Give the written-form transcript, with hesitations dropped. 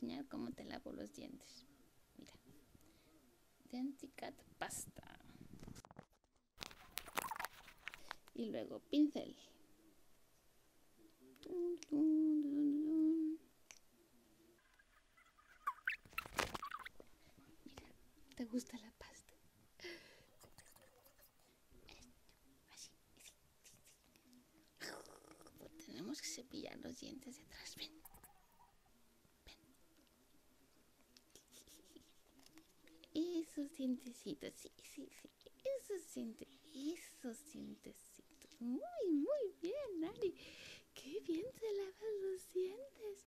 enseñar cómo te lavo los dientes. Mira, Denticat pasta. Y luego pincel. Mira, ¿te gusta la pasta? Así, así, pues tenemos que cepillar los dientes de atrás. Ven, ven. Esos dientecitos, sí, sí, sí. Esos dientecitos. Muy, muy bien, Ari. Qué bien te lavas los dientes.